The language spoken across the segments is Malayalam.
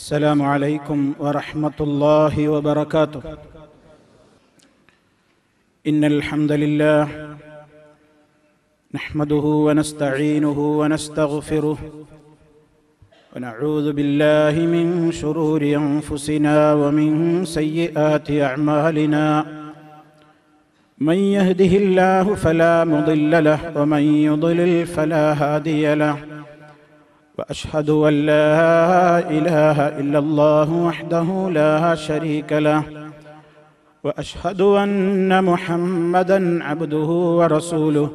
السلام عليكم ورحمة الله وبركاته. إن الحمد لله نحمده ونستعينه ونستغفره ونعوذ بالله من شرور أنفسنا ومن سيئات أعمالنا. من يهده الله فلا مضل له ومن يضلل فلا هادي له. وأشهد أن لا إله إلا الله وحده لا شريك له. وأشهد أن محمدا عبده ورسوله.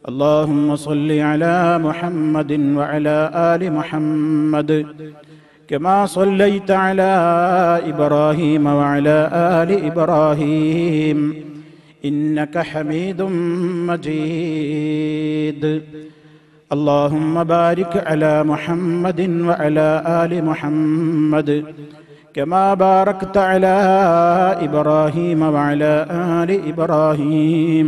اللهم صل على محمد وعلى آل محمد كما صليت على إبراهيم وعلى آل إبراهيم إنك حميد مجيد. اللهم بارك على محمد وعلى آل محمد كما باركت على إبراهيم وعلى آل إبراهيم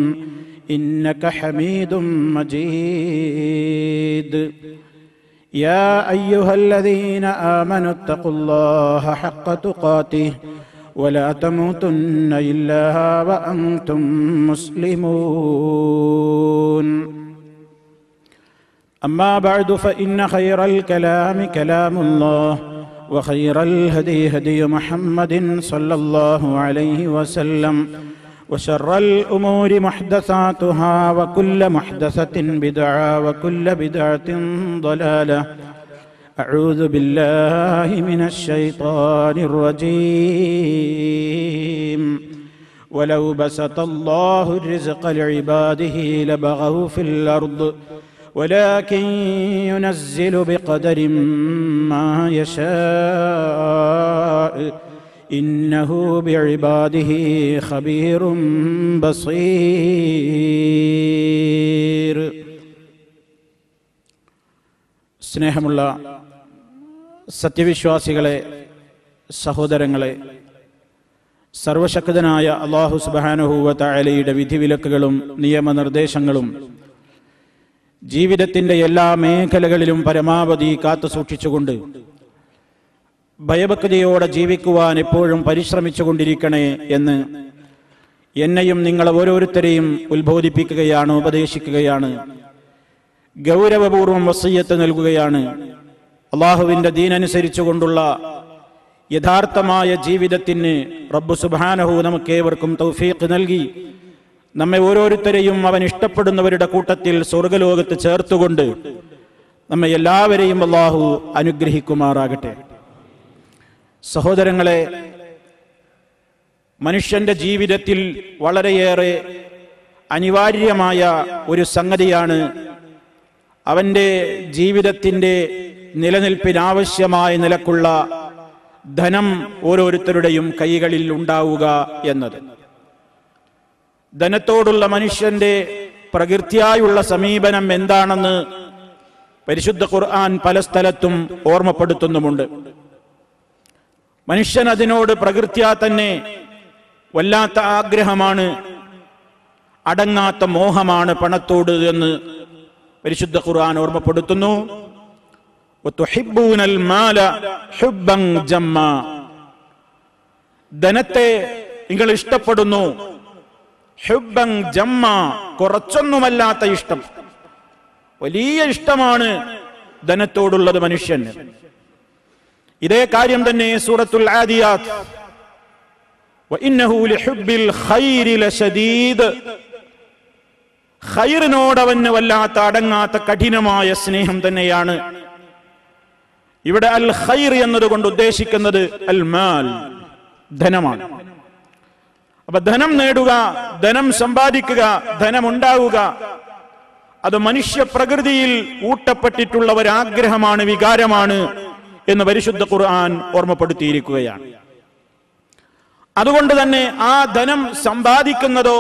إنك حميد مجيد. يا أيها الذين آمنوا اتقوا الله حق تقاته ولا تموتن إلا وأنتم مسلمون. أما بعد فإن خير الكلام كلام الله وخير الهدي هدي محمد صلى الله عليه وسلم وشر الأمور محدثاتها وكل محدثة بدعة وكل بدعة ضلالة. أعوذ بالله من الشيطان الرجيم. ولو بسط الله الرزق لعباده لبغوا في الأرض ولكن ينزل بقدر ما يشاء إنه بعباده خبير بصير. സ്നേഹമുള്ള സത്യവിശ്വാസികളെ, സഹോദരങ്ങളെ, സർവശക്തനായ അല്ലാഹു സുബ്ഹാനഹു വ തആലയുടെ വിധിവിലക്കുകളും നിയമനിർദ്ദേശങ്ങളും ജീവിതത്തിന്റെ എല്ലാ മേഖലകളിലും പരമാവധി കാത്തുസൂക്ഷിച്ചുകൊണ്ട് ഭയഭക്തിയോടെ ജീവിക്കുവാൻ എപ്പോഴും പരിശ്രമിച്ചുകൊണ്ടിരിക്കണേ എന്ന് എന്നെയും നിങ്ങളെ ഓരോരുത്തരെയും ഉത്ബോധിപ്പിക്കുകയാണ്, ഉപദേശിക്കുകയാണ്, ഗൗരവപൂർവം വസിയ്യത്ത് നൽകുകയാണ്. അള്ളാഹുവിന്റെ ദീനനുസരിച്ചുകൊണ്ടുള്ള യഥാർത്ഥമായ ജീവിതത്തിന് റബ്ബ് സുബ്ഹാനഹു നമുക്കേവർക്കും തൗഫീഖ് നൽകി നമ്മെ ഓരോരുത്തരെയും അവൻ ഇഷ്ടപ്പെടുന്നവരുടെ കൂട്ടത്തിൽ സ്വർഗലോകത്ത് ചേർത്തുകൊണ്ട് നമ്മെ എല്ലാവരെയും അള്ളാഹു അനുഗ്രഹിക്കുമാറാകട്ടെ. സഹോദരങ്ങളെ, മനുഷ്യന്റെ ജീവിതത്തിൽ വളരെയേറെ അനിവാര്യമായ ഒരു സംഗതിയാണ് അവന്റെ ജീവിതത്തിന്റെ നിലനിൽപ്പിനാവശ്യമായ നിലക്കുള്ള ധനം ഓരോരുത്തരുടെയും കൈകളിൽ ഉണ്ടാവുക എന്നത്. ധനത്തോടുള്ള മനുഷ്യന്റെ പ്രകൃതിയായുള്ള സമീപനം എന്താണെന്ന് പരിശുദ്ധ ഖുർആൻ പല സ്ഥലത്തും ഓർമ്മപ്പെടുത്തുന്നുമുണ്ട്. മനുഷ്യൻ അതിനോട് പ്രകൃത്യാ തന്നെ വല്ലാത്ത ആഗ്രഹമാണ്, അടങ്ങാത്ത മോഹമാണ് പണത്തോട് എന്ന് പരിശുദ്ധ ഖുർആൻ ഓർമ്മപ്പെടുത്തുന്നു. വതുഹിബ്ബൂനൽ മാല ഹുബ്ബൻ ജമ്മാ. ധനത്തെ നിങ്ങൾ ഇഷ്ടപ്പെടുന്നു, ഹുബ്ബൻ ജമ്മാ, കുറച്ചൊന്നുമല്ലാത്ത ഇഷ്ടം, വലിയ ഇഷ്ടമാണ് ധനത്തോടുള്ളത് മനുഷ്യന്. ഇതേ കാര്യം തന്നെ സൂറത്തുൽ ആദിയാത്ത് വഇന്നഹു ലിഹുബ്ബിൽ ഖൈരി ലശദീദ്. ഖൈറിനോട് അവന് വല്ലാത്ത അടങ്ങാത്ത കഠിനമായ സ്നേഹം തന്നെയാണ്. ഇവിടെ അൽ ഖൈർ എന്നതുകൊണ്ട് ഉദ്ദേശിക്കുന്നത് അൽ മാൽ, ധനമാണ്. അപ്പൊ ധനം നേടുക, ധനം സമ്പാദിക്കുക, ധനമുണ്ടാവുക, അത് മനുഷ്യ പ്രകൃതിയിൽ ഊട്ടപ്പെട്ടിട്ടുള്ള ഒരാഗ്രഹമാണ്, വികാരമാണ് എന്ന് പരിശുദ്ധ ഖുർആൻ ഓർമ്മപ്പെടുത്തിയിരിക്കുകയാണ്. അതുകൊണ്ട് തന്നെ ആ ധനം സമ്പാദിക്കുന്നതോ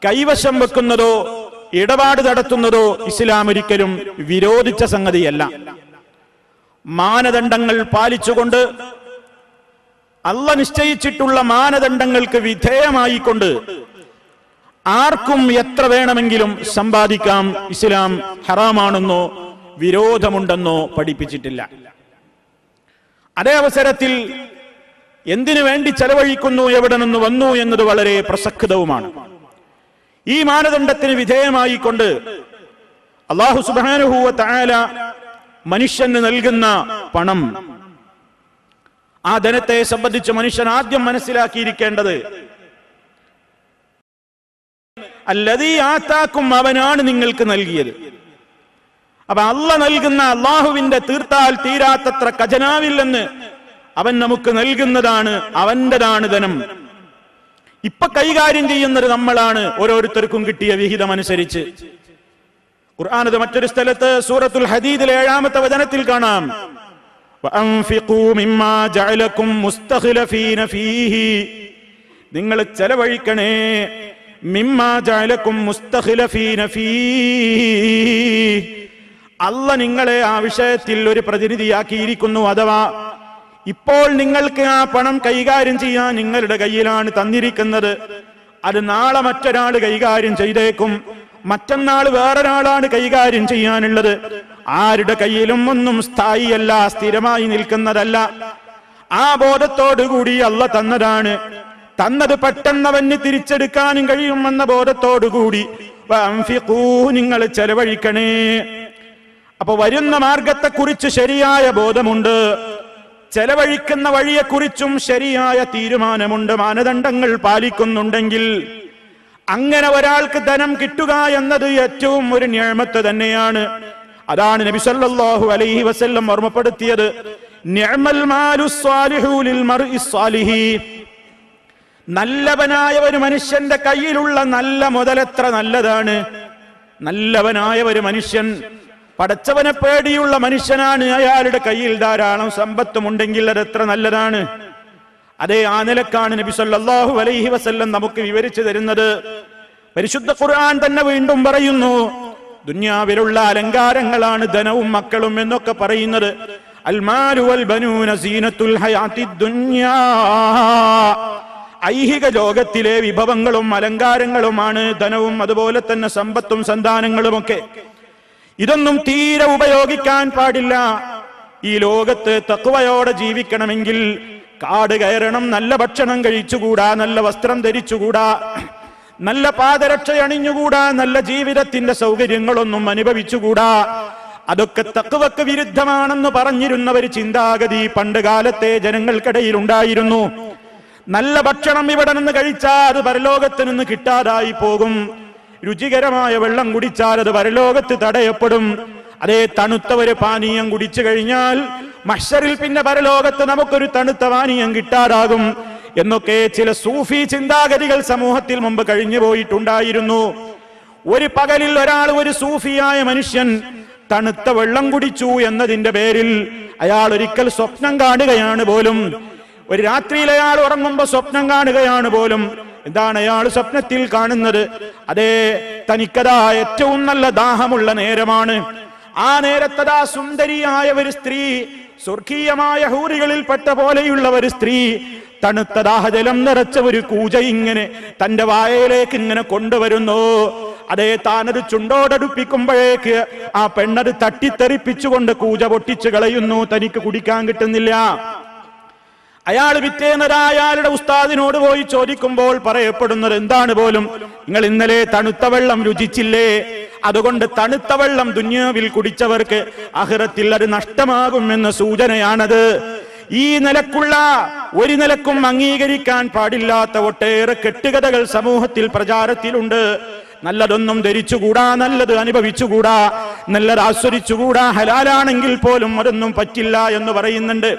കൈവശം വെക്കുന്നതോ ഇടപാട് നടത്തുന്നതോ ഇസ്ലാം ഒരിക്കലും വിരോധിച്ച സംഗതിയല്ല. മാനദണ്ഡങ്ങൾ പാലിച്ചുകൊണ്ട്, അള്ളാഹ് നിശ്ചയിച്ചിട്ടുള്ള മാനദണ്ഡങ്ങൾക്ക് വിധേയമായിക്കൊണ്ട് ആർക്കും എത്ര വേണമെങ്കിലും സമ്പാദിക്കാം. ഇസ്ലാം ഹറാമാണെന്നോ വിരോധമുണ്ടെന്നോ പഠിപ്പിച്ചിട്ടില്ല. അതേ അവസരത്തിൽ എന്തിനു വേണ്ടി ചെലവഴിക്കുന്നു, എവിടെ നിന്ന് വന്നു എന്നത് വളരെ പ്രസക്തവുമാണ്. ഈ മാനദണ്ഡത്തിന് വിധേയമായിക്കൊണ്ട് അല്ലാഹു സുബ്ഹാനഹു വ തആല മനുഷ്യന് നൽകുന്ന പണം, ആ ധനത്തെ സംബന്ധിച്ച് മനുഷ്യൻ ആദ്യം മനസ്സിലാക്കിയിരിക്കേണ്ടത് അല്ലദീ ആതാക്കും, അവനാണ് നിങ്ങൾക്ക് നൽകിയത്. അപ്പൊ അള്ളാഹ് നൽകുന്ന, അള്ളാഹുവിന്റെ തീർത്താൽ തീരാത്തത്ര ഖജനാവിൽ നിന്ന് അവൻ നമുക്ക് നൽകുന്നതാണ്, അവന്റേതാണ് ധനം. ഇപ്പൊ കൈകാര്യം ചെയ്യുന്നത് നമ്മളാണ്, ഓരോരുത്തർക്കും കിട്ടിയ വിഹിതം അനുസരിച്ച്. ഖുർആനത് മറ്റൊരു സ്ഥലത്ത് സൂറത്തുൽ ഹദീദിലെ 7-ാമത്തെ വചനത്തിൽ കാണാം, വഅൻഫിഖൂ മിമ്മാ ജഅലകും മുസ്തഖ്ലഫീന ഫീഹി, നിങ്ങൾ ചെലവഴിക്കണേ, മിമ്മാ ജഅലകും മുസ്തഖ്ലഫീന ഫീഹി, അല്ലാഹ് നിങ്ങളെ ആ വിഷയത്തിൽ ഒരു പ്രതിനിധിയാക്കിയിരിക്കുന്നു. അഥവാ ഇപ്പോൾ നിങ്ങൾക്ക് ആ പണം കൈകാര്യം ചെയ്യാൻ നിങ്ങളുടെ കയ്യിലാണ് തന്നിരിക്കുന്നത്. അത് നാളെ മറ്റൊരാൾ കൈകാര്യം ചെയ്തേക്കും, മറ്റന്നാൾ വേറൊരാളാണ് കൈകാര്യം ചെയ്യാനുള്ളത്. ആരുടെ കയ്യിലും ഒന്നും സ്ഥായിയല്ല, സ്ഥിരമായി നിൽക്കുന്നതല്ല. ആ ബോധത്തോടുകൂടി അല്ലാഹ് തന്നതാണ്. തന്നത് പെട്ടെന്നവന് തിരിച്ചെടുക്കാനും കഴിയുമെന്ന ബോധത്തോടുകൂടി നിങ്ങൾ ചെലവഴിക്കണേ. അപ്പൊ വരുന്ന മാർഗത്തെക്കുറിച്ച് ശരിയായ ബോധമുണ്ട്, ചെലവഴിക്കുന്ന വഴിയെക്കുറിച്ചും ശരിയായ തീരുമാനമുണ്ട്, മാനദണ്ഡങ്ങൾ പാലിക്കുന്നുണ്ടെങ്കിൽ അങ്ങനെ ഒരാൾക്ക് ധനം കിട്ടുക എന്നത് ഏറ്റവും ഒരു നിഅമത്ത് തന്നെയാണ്. അതാണ് നബി സല്ലല്ലാഹു അലൈഹി വസല്ലം ഓർമ്മപ്പെടുത്തിയത്, നിഅമൽ മാലു സ്വാലിഹു ലിൽ മർഇ സ്വാലിഹി, നല്ലവനായ ഒരു മനുഷ്യന്റെ കയ്യിലുള്ള നല്ല മുതലെത്ര നല്ലതാണ്. നല്ലവനായ ഒരു മനുഷ്യൻ, പടച്ചവനെ പേടിയുള്ള മനുഷ്യനാണ്, അയാളുടെ കയ്യിൽ ധാരാളം സമ്പത്തുമുണ്ടെങ്കിൽ അതെത്ര നല്ലതാണ്. അതേ ആ നിലക്കാണ് നബി സല്ലല്ലാഹു അലൈഹി വസല്ലം നമുക്ക് വിവരിച്ചു തരുന്നത്. പരിശുദ്ധ ഖുർആൻ തന്നെ വീണ്ടും പറയുന്നു, ദുനിയാവിലുള്ള അലങ്കാരങ്ങളാണ് ധനവും മക്കളും എന്നൊക്കെ പറയുന്നത്. അൽ മാലു വൽ ബനൂന സീനത്തുൽ ഹയാത്തിദ് ദുനിയാ, ഐഹിക ലോകത്തിലെ വിഭവങ്ങളും അലങ്കാരങ്ങളുമാണ് ധനവും, അതുപോലെ തന്നെ സമ്പത്തും സന്താനങ്ങളുമൊക്കെ. ഇതൊന്നും തീരെ ഉപയോഗിക്കാൻ പാടില്ല. ഈ ലോകത്ത് തഖ്വയോടെ ജീവിക്കണമെങ്കിൽ കാട് കയറണം, നല്ല ഭക്ഷണം കഴിച്ചുകൂടാ, നല്ല വസ്ത്രം ധരിച്ചുകൂടാ, നല്ല പാദരക്ഷ അണിഞ്ഞുകൂടാ, നല്ല ജീവിതത്തിന്റെ സൗകര്യങ്ങളൊന്നും അനുഭവിച്ചുകൂടാ. അതൊക്കെ തഖ്വക്ക് വിരുദ്ധമാണെന്ന് പറഞ്ഞിരുന്ന ഒരു ചിന്താഗതി പണ്ട് കാലത്തെ ജനങ്ങൾക്കിടയിൽ ഉണ്ടായിരുന്നു. നല്ല ഭക്ഷണം ഇവിടെ നിന്ന് കഴിച്ചാൽ അത് പരലോകത്ത് നിന്ന് കിട്ടാതായി പോകും. രുചികരമായ വെള്ളം കുടിച്ചാൽ അത് പരലോകത്ത് തടയപ്പെടും. അതേ തണുത്ത ഒരു പാനീയം കുടിച്ചു കഴിഞ്ഞാൽ മഹ്ശറിൽ പിന്നെ പരലോകത്ത് നമുക്കൊരു തണുത്ത പാനീയം കിട്ടാതാകും എന്നൊക്കെ ചില സൂഫി ചിന്താഗതികൾ സമൂഹത്തിൽ മുമ്പ് കഴിഞ്ഞു പോയിട്ടുണ്ടായിരുന്നു. ഒരു പകലിൽ ഒരാൾ, ഒരു സൂഫിയായ മനുഷ്യൻ തണുത്ത വെള്ളം കുടിച്ചു എന്നതിന്റെ പേരിൽ അയാൾ ഒരിക്കൽ സ്വപ്നം കാണുകയാണ് പോലും. ഒരു രാത്രിയിൽ അയാൾ ഉറങ്ങുമ്പോ സ്വപ്നം കാണുകയാണ് പോലും. എന്താണ് അയാൾ സ്വപ്നത്തിൽ കാണുന്നത്? അതേ, തനിക്കതാ ഏറ്റവും നല്ല ദാഹമുള്ള നേരമാണ്. ആ നേരത്തതാ സുന്ദരിയായ ഒരു സ്ത്രീ, സ്വർഗീയമായ ഹൂറികളിൽപ്പെട്ട പോലെയുള്ള ഒരു സ്ത്രീ തണുത്ത ദാഹജലം നിറച്ച ഒരു കൂജ ഇങ്ങനെ തന്റെ വായയിലേക്ക് ഇങ്ങനെ കൊണ്ടുവരുന്നു. അതേ, താനത് ചുണ്ടോടടുപ്പിക്കുമ്പോഴേക്ക് ആ പെണ്ണത് തട്ടിത്തെറിപ്പിച്ചുകൊണ്ട് കൂജ പൊട്ടിച്ചു കളയുന്നു. തനിക്ക് കുടിക്കാൻ കിട്ടുന്നില്ല. അയാൾ പിറ്റേന്നതാ അയാളുടെ ഉസ്താദിനോട് പോയി ചോദിക്കുമ്പോൾ പറയപ്പെടുന്നത് എന്താണ് പോലും, നിങ്ങൾ ഇന്നലെ തണുത്ത വെള്ളം രുചിച്ചില്ലേ, അതുകൊണ്ട് തണുത്ത വെള്ളം ദുനിയാവിൽ കുടിച്ചവർക്ക് ആഖിറത്തിൽ അത് നഷ്ടമാകുമെന്ന സൂചനയാണത്. ഈ നിലക്കുള്ള, ഒരു നിലക്കും അംഗീകരിക്കാൻ പാടില്ലാത്ത ഒട്ടേറെ കെട്ടുകഥകൾ സമൂഹത്തിൽ പ്രചാരത്തിലുണ്ട്. നല്ലതൊന്നും ധരിച്ചുകൂടാ, നല്ലത് അനുഭവിച്ചുകൂടാ, നല്ലത് ആസ്വദിച്ചുകൂടാ, ഹലാലാണെങ്കിൽ പോലും അതൊന്നും പറ്റില്ല എന്ന് പറയുന്നുണ്ട്.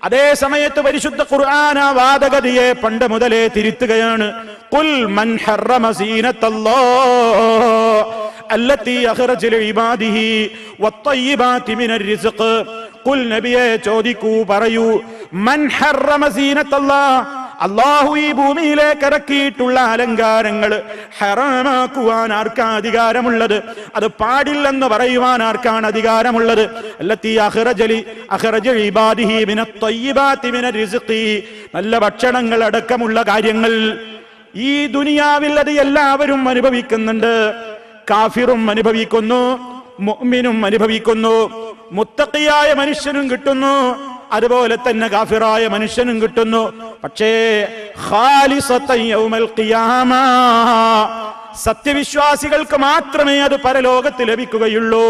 അതേ സമയത്ത് പരിശുദ്ധ ഖുർആൻ ആ വാദഗതിയെ പണ്ട് മുതലേ തിരുത്തുകയാണ്. ഖുൽ മൻ ഹറമ സീനത്തല്ലാഹ് അല്ലതി അഖ്റജ ലിഇബാദിഹി വത്തയ്യിബാതി മിനർ റിസ്ഖ്. ഖുൽ നബിയെ ചോദിക്കൂ, പറയൂ, മൻ ഹറമ സീനത്തല്ലാഹ്, അല്ലാഹു ഈ ഭൂമിയിലേക്ക് ഇറക്കിയിട്ടുള്ള അലങ്കാരങ്ങൾ ഹറാമാക്കുവാൻ ആർക്കാണ് അധികാരമുള്ളത്? അത് പാടില്ലെന്ന് പറയുവാൻ ആർക്കാണ് അധികാരമുള്ളത്? അല്ലത്തി അഖ്റജ ഇബാദിഹി മിനത് ത്വയ്യിബാതി മിനർ റിസ്ഖി, നല്ല ഭക്ഷണങ്ങൾ അടക്കമുള്ള കാര്യങ്ങൾ ഈ ദുനിയാവിൽ അത് എല്ലാവരും അനുഭവിക്കുന്നുണ്ട്. കാഫിറും അനുഭവിക്കുന്നു, മുഅ്മിനും അനുഭവിക്കുന്നു, മുത്തഖിയായ മനുഷ്യനും കിട്ടുന്നു, അതുപോലെ തന്നെ കാഫിറായ മനുഷ്യനും കിട്ടുന്നു. പക്ഷേ ഖാലിസത്തൻ യൗമൽ ഖിയാമ, സത്യവിശ്വാസികൾക്ക് മാത്രമേ അത് പരലോകത്ത് ലഭിക്കുകയുള്ളൂ.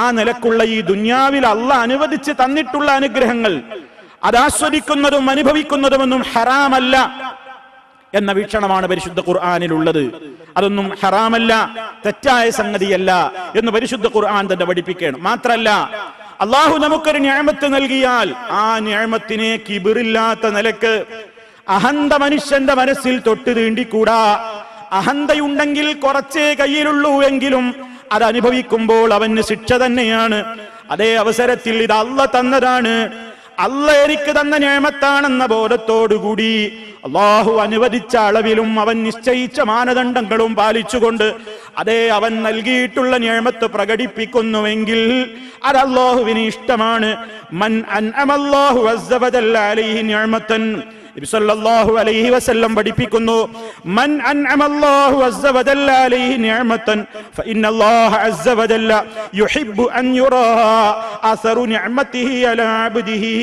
ആ നിലക്കുള്ള ഈ ദുനിയാവിൽ അള്ളാഹ് അനുവദിച്ച് തന്നിട്ടുള്ള അനുഗ്രഹങ്ങൾ അത് ആസ്വദിക്കുന്നതും അനുഭവിക്കുന്നതുമൊന്നും ഹറാമല്ല എന്ന വീക്ഷണമാണ് പരിശുദ്ധ ഖുർആനിലുള്ളത്. അതൊന്നും ഹറാമല്ല, തെറ്റായ സംഗതിയല്ല എന്ന് പരിശുദ്ധ ഖുർആൻ തന്നെ പഠിപ്പിക്കുകയാണ്. മാത്രല്ല, അള്ളാഹു നമുക്കൊരു നിഅമത്ത് നൽകിയാൽ ആ നിഅമത്തിനെ കിബിറില്ലാത്ത നിലക്ക് അഹന്ത മനുഷ്യന്റെ മനസ്സിൽ തൊട്ട് തീണ്ടിക്കൂടാ. അഹന്തയുണ്ടെങ്കിൽ കുറച്ചേ കയ്യിലുള്ളൂ എങ്കിലും അത് അനുഭവിക്കുമ്പോൾ അവന് ശിക്ഷ തന്നെയാണ്. അതേ അവസരത്തിൽ ഇത് അള്ളാഹ് തന്നതാണ്, അള്ളാഹ് എനിക്ക് തന്ന നിഅമത്താണെന്ന ബോധത്തോടുകൂടി അള്ളാഹു അനുവദിച്ച അളവിലും അവൻ നിശ്ചയിച്ച മാനദണ്ഡങ്ങളും പാലിച്ചുകൊണ്ട് അതേ അവൻ നൽകിയിട്ടുള്ള നിഅമത്ത് പ്രകടിപ്പിക്കുന്നുവെങ്കിൽ അത് അള്ളാഹുവിന് ഇഷ്ടമാണ്. മൻ അൻഅമല്ലാഹു അസ്സ വജല്ല അലൈഹി നിഅമത്തൻ, നബി സല്ലല്ലാഹു അലൈഹി വസല്ലം പഠിപ്പിക്കുന്നു, മൻ അൻഅമല്ലാഹു അസ്സ വജല്ല അലൈഹി നിഅമത്തൻ ഫഇന്നല്ലാഹ അസ്സ വജല്ല യുഹിബ്ബു അൻ യുറാ അസറു നിഅമതിഹി അലാ അബ്ദിഹി.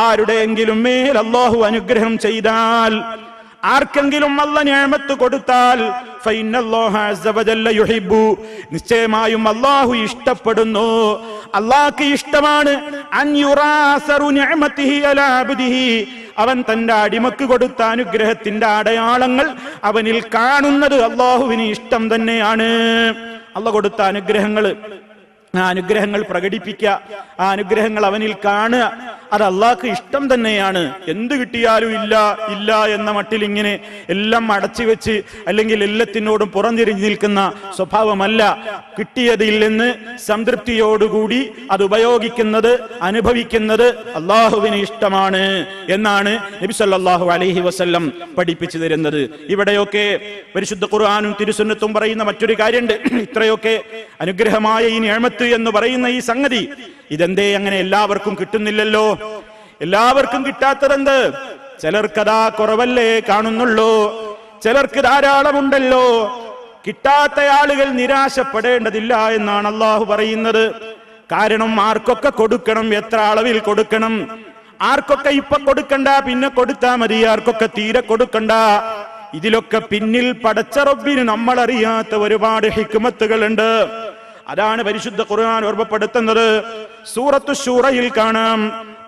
ആരുടെയെങ്കിലും മേൽ അല്ലാഹു അനുഗ്രഹം ചെയ്താൽ, ആർക്കെങ്കിലും അല്ലാഹ് നിഅമത്ത് കൊടുത്താൽ ഫഇന്നല്ലാഹ അസ്സ വജല്ല യുഹിബ്ബു, നിശ്ചയമായും അല്ലാഹു ഇഷ്ടപ്പെടുന്നു, അല്ലാഹുക്ക് ഇഷ്ടമാണ് അൻ യുറാസറു നിഅമതിഹി അലാ അബ്ദിഹി, അവൻ തന്റെ അടിമക്ക് കൊടുത്ത അനുഗ്രഹത്തിന്റെ അടയാളങ്ങൾ അവനിൽ കാണുന്നത് അല്ലാഹുവിന് ഇഷ്ടം തന്നെയാണ്. അല്ലാഹു കൊടുത്ത ആ അനുഗ്രഹങ്ങൾ പ്രകടിപ്പിക്കുക, ആ അനുഗ്രഹങ്ങൾ അവനിൽ കാണുക, അത് അള്ളാഹ്ക്ക് ഇഷ്ടം തന്നെയാണ്. എന്ത് കിട്ടിയാലും ഇല്ല എന്ന മട്ടിൽ ഇങ്ങനെ എല്ലാം അടച്ചു വെച്ച് അല്ലെങ്കിൽ എല്ലാത്തിനോടും പുറംതിരിഞ്ഞു നിൽക്കുന്ന സ്വഭാവമല്ല. കിട്ടിയതിൽ നിന്ന് സംതൃപ്തിയോടുകൂടി അത് ഉപയോഗിക്കുന്നത്, അനുഭവിക്കുന്നത് അള്ളാഹുവിന് ഇഷ്ടമാണ് എന്നാണ് നബി സല്ലല്ലാഹു അലൈഹി വസല്ലം പഠിപ്പിച്ചു തരുന്നത്. ഇവിടെയൊക്കെ പരിശുദ്ധ ഖുർആനും തിരുസുന്നത്തും പറയുന്ന മറ്റൊരു കാര്യമുണ്ട്. ഇത്രയൊക്കെ അനുഗ്രഹമായ ഈ നിഅമത്ത് എന്ന് പറയുന്ന ഈ സംഗതി ഇതെന്തേ അങ്ങനെ എല്ലാവർക്കും കിട്ടുന്നില്ലല്ലോ? എല്ലാവർക്കും കിട്ടാത്തതെന്ത്? ചിലർക്കതാ കുറവല്ലേ കാണുന്നുള്ളൂ, ചിലർക്ക് ധാരാളമുണ്ടല്ലോ. കിട്ടാത്ത ആളുകൾ നിരാശപ്പെടേണ്ടതില്ല എന്നാണ് അള്ളാഹു പറയുന്നത്. കാരണം ആർക്കൊക്കെ കൊടുക്കണം, എത്ര അളവിൽ കൊടുക്കണം, ആർക്കൊക്കെ ഇപ്പൊ കൊടുക്കണ്ട പിന്നെ കൊടുത്താ മതി, ആർക്കൊക്കെ തീരെ കൊടുക്കണ്ട. ഇതിലൊക്കെ പിന്നിൽ പടച്ച റബ്ബിന് നമ്മളറിയാത്ത ഒരുപാട് ഹിക്മത്തുകളുണ്ട്. അതാണ് പരിശുദ്ധ ഖുർആൻ ഓർമ്മപ്പെടുത്തുന്നത്. സൂറത്തു ശൂറയിൽ കാണാം,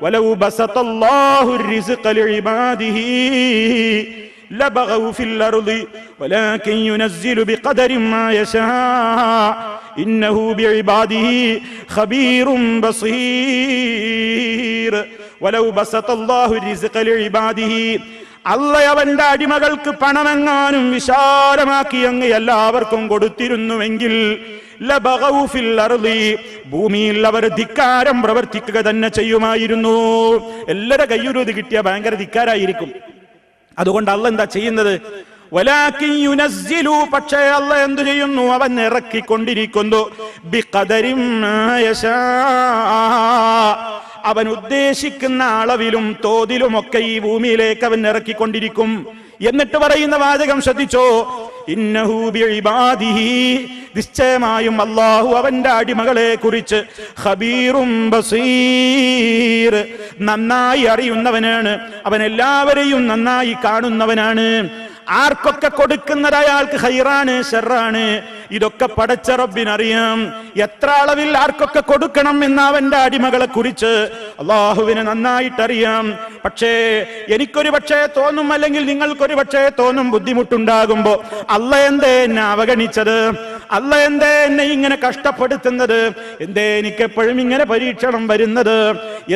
വലൗ ബസതല്ലാഹു റിസ്ഖ ലിഇബാദിഹി ലബഗൗ ഫിൽ അർളി വലാകിൻ യുനസ്സിലു ബിഖദരി മാ യശാ ഇന്നഹു ബിഇബാദിഹി ഖബീറുൻ ബസീർ. വലൗ ബസതല്ലാഹു റിസ്ഖ ലിഇബാദിഹി, അല്ലാഹ് അവന്റെ അടിമകൾക്ക് പണമെങ്ങാനും വിശാലമാക്കി അങ്ങ് എല്ലാവർക്കും കൊടുത്തിരുന്നുവെങ്കിൽ ലബഗൗ ഫിൽ അർളി, ഭൂമിയിൽ അവർ ധിക്കാരം പ്രവർത്തിക്കുക തന്നെ ചെയ്യുമായിരുന്നു. എല്ലാവരുടെ കയ്യിലും ഇത് കിട്ടിയ ഭയങ്കര ധിക്കാരായിരിക്കും. അതുകൊണ്ട് അല്ലാഹ് എന്താ ചെയ്യുന്നത്? വലാകിൻ യുനസ്സിലു, പക്ഷേ അല്ലാഹ് എന്തു ചെയ്യുന്നു? അവൻ ഇറക്കിക്കൊണ്ടിരിക്കുന്നു. ബിഖദരി മാ യശാ, അവൻ ഉദ്ദേശിക്കുന്ന അളവിലും തോതിലുമൊക്കെ ഈ ഭൂമിയിലേക്ക് അവൻ ഇറക്കിക്കൊണ്ടിരിക്കും. എന്നിട്ട് പറയുന്ന വാചകം ശ്രദ്ധിച്ചോ, ഇന്നഹു ബിഇബാദിഹി, നിശ്ചയമായും അല്ലാഹു അവന്റെ അടിമകളെ കുറിച്ച് ഖബീറും ബസീർ, നന്നായി അറിയുന്നവനാണ്, അവൻ എല്ലാവരെയും നന്നായി കാണുന്നവനാണ്. ആർക്കൊക്കെ കൊടുക്കുന്നത് അയാൾക്ക് ഖൈറാണ് ശർറാണ് ഇതൊക്കെ പടച്ച റബ്ബിനറിയാം. എത്ര അളവിൽ ആർക്കൊക്കെ കൊടുക്കണം എന്ന അവന്റെ അടിമകളെ കുറിച്ച് അള്ളാഹുവിന് നന്നായിട്ടറിയാം. പക്ഷേ എനിക്കൊരു പക്ഷേ തോന്നും, അല്ലെങ്കിൽ നിങ്ങൾക്കൊരു പക്ഷേ തോന്നും, ബുദ്ധിമുട്ടുണ്ടാകുമ്പോ അല്ലാഹ് എന്തേ എന്നെ അവഗണിച്ചത്, അല്ലാഹ് എന്തേ എന്നെ ഇങ്ങനെ കഷ്ടപ്പെടുത്തുന്നത്, എന്തേ എനിക്കെപ്പോഴും ഇങ്ങനെ പരീക്ഷണം വരുന്നത്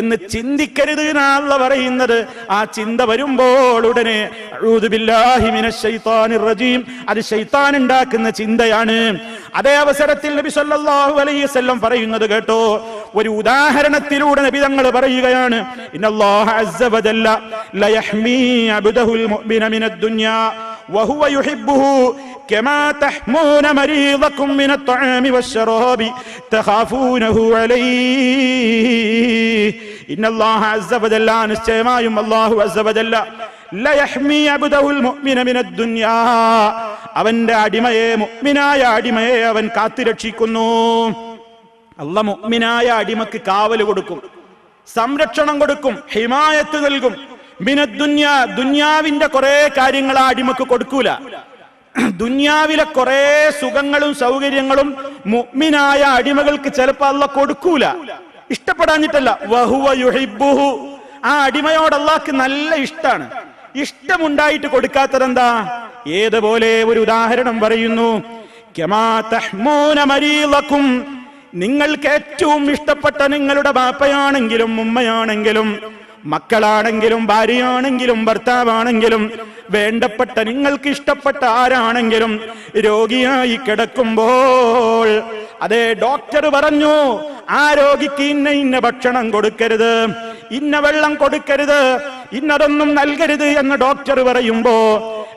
എന്ന് ചിന്തിക്കരുത് എന്നാണ് പറയുന്നത്. ആ ചിന്ത വരുമ്പോൾ ഉടനെ അഊദു ബില്ലാഹി മിനശ് ശൈത്താനിർ റജീം, അത് ശൈത്താൻ ഉണ്ടാക്കുന്ന ചിന്തയാണ്. അതേ അവസരത്തിൽ നബി സല്ലല്ലാഹു അലൈഹി വസല്ലം പറയുന്നത് കേട്ടോ, ഒരു ഉദാഹരണത്തിലൂടെ നബി തങ്ങൾ പറയുകയാണ്, ഇന്നല്ലാഹ അസ്സ വജല്ല ലയഹ്മീ അബ്ദഹുൽ മുഅ്മിന മിനദ് ദുനിയാ വഹുവ യുഹിബ്ബുഹു കമാ തഹ്മൂന മരീദകും മിനത് തആമി വശറാബി തഖാഫൂനഹു അലൈഹി. ഇന്നല്ലാഹ അസ്സ വജല്ല, നിശ്ചയമായും അല്ലാഹു അസ്സ വജല്ല ലയഹ്മീ അബ്ദഹുൽ മുഅ്മിന മിനദ് ദുനിയാ, അവന്റെ അടിമയെ, മുഅ്മിനായ അടിമയെ അവൻ കാത്തുരക്ഷിക്കുന്നു. അല്ലാഹ് മുഅ്മിനായ അടിമക്ക് കാവൽ കൊടുക്കും. സംരക്ഷണം കൊടുക്കും, ഹിമായത്ത് നൽകും. ദുന്യാവിന്റെ കുറെ കാര്യങ്ങൾ ആ അടിമക്ക് കൊടുക്കൂല. ദുന്യാവിലെ കുറെ സുഖങ്ങളും സൗകര്യങ്ങളും മുഅ്മിനായ അടിമകൾക്ക് ചിലപ്പോൾ അല്ലാഹ് കൊടുക്കൂല. ഇഷ്ടപ്പെടാഞ്ഞിട്ടല്ല, വഹുവ യുഹിബ്ബുഹു, ആ അടിമയോട് അല്ലാഹ്ക്ക് നല്ല ഇഷ്ടാണ്. ഇഷ്ടമുണ്ടായിട്ട് കൊടുക്കാത്തതെന്താ? ഏതുപോലെ ഒരു ഉദാഹരണം പറയുന്നു. കമാ തഹ്മൂന മരീളകും, നിങ്ങൾക്ക് ഏറ്റവും ഇഷ്ടപ്പെട്ട നിങ്ങളുടെ ബാപ്പയാണെങ്കിലും ഉമ്മയാണെങ്കിലും മക്കളാണെങ്കിലും ഭാര്യയാണെങ്കിലും ഭർത്താവാണെങ്കിലും വേണ്ടപ്പെട്ട നിങ്ങൾക്ക് ഇഷ്ടപ്പെട്ട ആരാണെങ്കിലും രോഗിയായി കിടക്കുമ്പോൾ, അതേ ഡോക്ടർ പറഞ്ഞു ആ രോഗിക്ക് ഇന്ന ഭക്ഷണം കൊടുക്കരുത്, ഇന്ന വെള്ളം കൊടുക്കരുത്, ഇന്നതൊന്നും നൽകരുത് എന്ന് ഡോക്ടർ പറയുമ്പോ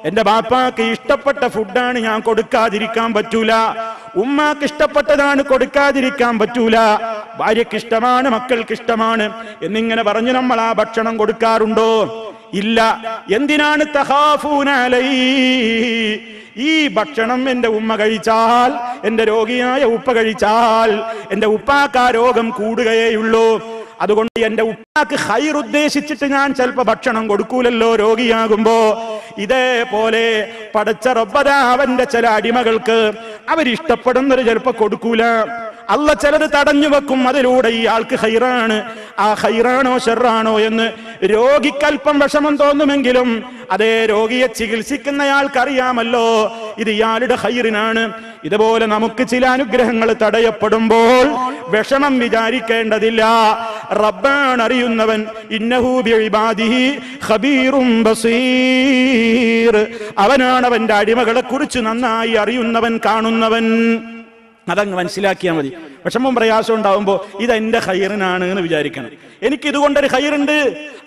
എന്റെ ബാപ്പാക്ക് ഇഷ്ടപ്പെട്ട ഫുഡാണ് ഞാൻ കൊടുക്കാതിരിക്കാൻ പറ്റൂല, ഉമ്മാക്ക് ഇഷ്ടപ്പെട്ടതാണ് കൊടുക്കാതിരിക്കാൻ പറ്റൂല, ഭാര്യക്ക് ഇഷ്ടമാണ്, മക്കൾക്ക് ഇഷ്ടമാണ് എന്നിങ്ങനെ പറഞ്ഞു നമ്മൾ ആ ഭക്ഷണം കൊടുക്കാറുണ്ടോ? ഇല്ല. എന്തിനാണ്? തഖാഫൂന അലൈഹി, ഈ ഭക്ഷണം എന്റെ ഉമ്മ കഴിച്ചാൽ, എന്റെ രോഗിയായ ഉപ്പ കഴിച്ചാൽ എന്റെ ഉപ്പാക്ക് ആ രോഗം കൂടുകയേയുള്ളൂ. അതുകൊണ്ട് എന്റെ ഉപ്പാക്ക് ഖൈർ ഉദ്ദേശിച്ചിട്ട് ഞാൻ ചിലപ്പോ ഭക്ഷണം കൊടുക്കൂലല്ലോ രോഗിയാകുമ്പോ. ഇതേപോലെ പടച്ച റബ്ബന അവന്റെ ചില അടിമകൾക്ക് അവരിഷ്ടപ്പെടുന്നത് ചിലപ്പോ കൊടുക്കൂല. അല്ല ചിലത് തടഞ്ഞു വെക്കും, അതിലൂടെ ഈ ആൾക്ക് ഖൈറാണ്, ആ ഖൈറാണോ ഷർറാണോ എന്ന് രോഗിക്കൽപ്പം വിഷമം തോന്നുമെങ്കിലും അതേ രോഗിയെ ചികിത്സിക്കുന്നയാൾക്ക് അറിയാമല്ലോ ഇത് ഇയാളുടെ ഖൈറിനാണ്. ഇതുപോലെ നമുക്ക് ചില അനുഗ്രഹങ്ങൾ തടയപ്പെടുമ്പോൾ വിഷമം വിചാരിക്കേണ്ടതില്ല. റബ്ബാണ് അറിയുന്നവൻ, ഇന്നഹു ബിഇബാദിഹി ഖബീറും ബസീർ, അവനാണ് അവന്റെ അടിമകളെ കുറിച്ച് നന്നായി അറിയുന്നവൻ, കാണുന്നവൻ. അതങ്ങ് മനസ്സിലാക്കിയാൽ മതി. വിഷമം പ്രയാസം ഉണ്ടാവുമ്പോ ഇതെന്റെ ഖൈറിനാണ് എന്ന് വിചാരിക്കണം. എനിക്കിതുകൊണ്ടൊരു ഖൈറുണ്ട്.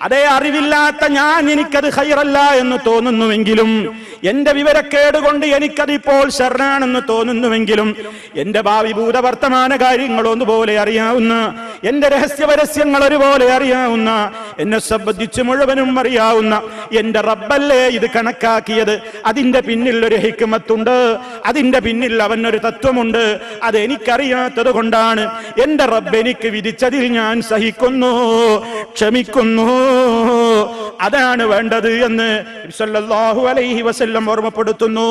അതേ അറിവില്ലാത്ത ഞാൻ എനിക്കത് ഖൈറല്ല എന്ന് തോന്നുന്നുവെങ്കിലും, എന്റെ വിവരക്കേട് കൊണ്ട് എനിക്കതിപ്പോൾ ശർറാണെന്ന് തോന്നുന്നുവെങ്കിലും, എന്റെ ഭാവി ഭൂതവർത്തമാന കാര്യങ്ങളൊന്നുപോലെ അറിയാവുന്ന, എന്റെ രഹസ്യപരസ്യങ്ങൾ ഒരുപോലെ അറിയാവുന്ന, എന്നെ സംബന്ധിച്ച് മുഴുവനും അറിയാവുന്ന എന്റെ റബ്ബല്ലേ ഇത് കണക്കാക്കിയത്. അതിന്റെ പിന്നിൽ ഒരു ഹിക്മത്തുണ്ട്, അതിന്റെ പിന്നിൽ അവനൊരു തത്വമുണ്ട്. അത് എനിക്കറിയാത്തത് കൊണ്ടാണ് എന്റെ റബ്ബ് എനിക്ക് വിധിച്ചതിൽ ഞാൻ സഹിക്കുന്നു, ക്ഷമിക്കുന്നു. അതാണ് വേണ്ടത് എന്ന് സല്ലല്ലാഹു അലൈഹി വസല്ലം ഓർമ്മപ്പെടുത്തുന്നു.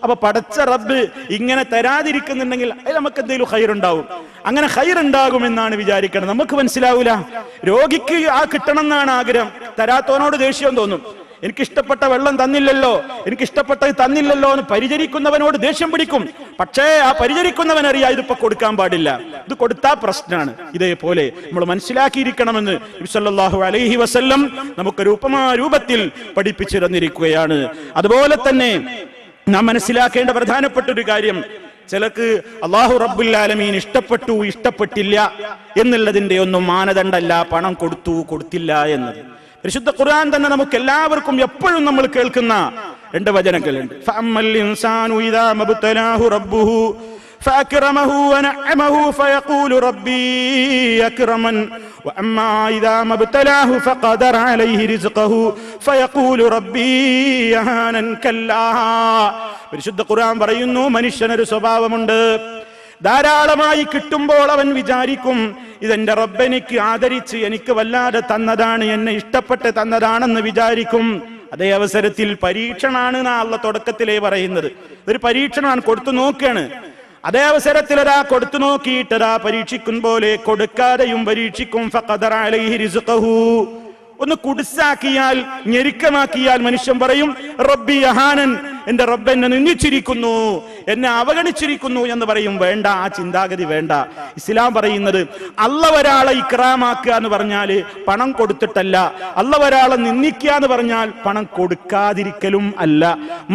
അപ്പൊ പടച്ച റബ്ബ് ഇങ്ങനെ തരാതിരിക്കുന്നുണ്ടെങ്കിൽ അതിൽ നമുക്ക് എന്തെങ്കിലും ഖൈറുണ്ടാവും. അങ്ങനെ ഖൈറുണ്ടാകുമെന്നാണ് വിചാരിക്കണം. നമുക്ക് മനസ്സിലാവൂല. രോഗിക്ക് ആ കിട്ടണം എന്നാണ് ആഗ്രഹം, തരാത്തവനോട് ദേഷ്യം തോന്നും. എനിക്കിഷ്ടപ്പെട്ട വെള്ളം തന്നില്ലല്ലോ, എനിക്കിഷ്ടപ്പെട്ടത് തന്നില്ലല്ലോ എന്ന് പരിചരിക്കുന്നവനോട് ദേഷ്യം പിടിക്കും. പക്ഷേ ആ പരിചരിക്കുന്നവനറിയാം ഇതിപ്പോ കൊടുക്കാൻ പാടില്ല, ഇത് കൊടുത്താ പ്രശ്നമാണ്. ഇതേപോലെ നമ്മൾ മനസ്സിലാക്കിയിരിക്കണമെന്ന് നബി സല്ലല്ലാഹു അലൈഹി വസല്ലം നമുക്കൊരു ഉപമാരൂപത്തിൽ പഠിപ്പിച്ചു തന്നിരിക്കുകയാണ്. അതുപോലെ തന്നെ നാം മനസ്സിലാക്കേണ്ട പ്രധാനപ്പെട്ട ഒരു കാര്യം, ചിലക്ക് അല്ലാഹു റബ്ബുൽ ആലമീൻ ഇഷ്ടപ്പെട്ടു ഇഷ്ടപ്പെട്ടില്ല എന്നുള്ളതിന്റെ ഒന്നും മാനദണ്ഡമല്ല പണം കൊടുത്തു കൊടുത്തില്ല എന്നത്. പരിശുദ്ധ ഖുർആൻ തന്നെ നമുക്ക് എല്ലാവർക്കും എപ്പോഴും നമ്മൾ കേൾക്കുന്ന രണ്ട് വചനങ്ങളുണ്ട്. ഫഅമ്മൽ ഇൻസാനു ഇദാ മബ്തലാഹു റബ്ബുഹു ഫഅക്റമഹു വനഅമഹു ഫയഖൂലു റബ്ബി അക്റമൻ വഅമ്മാ ഇദാ മബ്തലാഹു ഫഖദറ അലൈഹി റിസ്ഖഹു ഫയഖൂലു റബ്ബി അഹാനൻ കല്ലാ. പരിശുദ്ധ ഖുർആൻ പറയുന്നു, മനുഷ്യനൊരു സ്വഭാവമുണ്ട്. ധാരാളമായി കിട്ടുമ്പോൾ അവൻ വിചാരിക്കും ഇതെന്റെ റബ്ബ് എനിക്ക് ആദരിച്ച് എനിക്ക് വല്ലാതെ തന്നതാണ്, എന്നെ ഇഷ്ടപ്പെട്ട് തന്നതാണെന്ന് വിചാരിക്കും. അതേ അവസരത്തിൽ പരീക്ഷണാണ് അല്ലാഹു തുടക്കത്തിലേ പറയുന്നത്. ഒരു പരീക്ഷണമാണ്, കൊടുത്തു നോക്കുകയാണ്. അതേ അവസരത്തിൽ ഒരാ കൊടുത്തു നോക്കിയിട്ടതാ പരീക്ഷിക്കും പോലെ കൊടുക്കാതെയും പരീക്ഷിക്കും. ഫഖദറ അലൈഹി റിസ്ഖഹു, ഒന്ന് കുടിസാക്കിയാൽ ഞെരുക്കമാക്കിയാൽ മനുഷ്യൻ പറയും റബ്ബി അഹാനൻ, എന്റെ റബ്ബ് എന്നെ നിന്ദിച്ചിരിക്കുന്നു, എന്നെ അവഗണിച്ചിരിക്കുന്നു എന്ന് പറയും. വേണ്ട, ആ ചിന്താഗതി വേണ്ട. ഇസ്ലാം പറയുന്നത് അല്ലാഹു ഒരാളെ ഇക്റാമാക്കുക എന്ന് പറഞ്ഞാൽ പണം കൊടുത്തിട്ടല്ല, അല്ലാഹു ഒരാളെ നിന്ദിക്കുക എന്ന് പറഞ്ഞാൽ പണം കൊടുക്കാതിരിക്കലും അല്ല.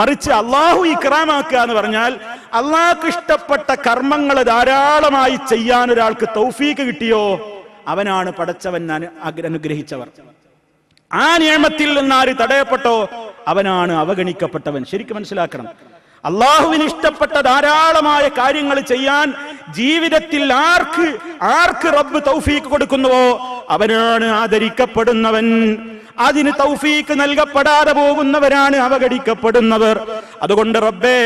മറിച്ച് അല്ലാഹു ഇക്റാമാക്കുക എന്ന് പറഞ്ഞാൽ അല്ലാഹുക്ക് ഇഷ്ടപ്പെട്ട കർമ്മങ്ങൾ ധാരാളമായി ചെയ്യാൻ ഒരാൾക്ക് തൗഫീക്ക് കിട്ടിയോ അവനാണ് പടച്ചവൻ അനുഗ്രഹിച്ചവർ. ആ നിയമത്തിൽ നിന്ന് ആര് തടയപ്പെട്ടോ അവനാണ് അവഗണിക്കപ്പെട്ടവൻ. ശരിക്കും മനസ്സിലാക്കണം, അള്ളാഹുവിന് ഇഷ്ടപ്പെട്ട ധാരാളമായ കാര്യങ്ങൾ ചെയ്യാൻ ജീവിതത്തിൽ ആർക്ക് റബ്ബ് തൗഫീക്ക് കൊടുക്കുന്നുവോ അവനാണ് ആദരിക്കപ്പെടുന്നവൻ. അതിന് തൗഫീക്ക് നൽകപ്പെടാതെ പോകുന്നവരാണ് അവഗണിക്കപ്പെടുന്നവർ. അതുകൊണ്ട് റബ്ബേ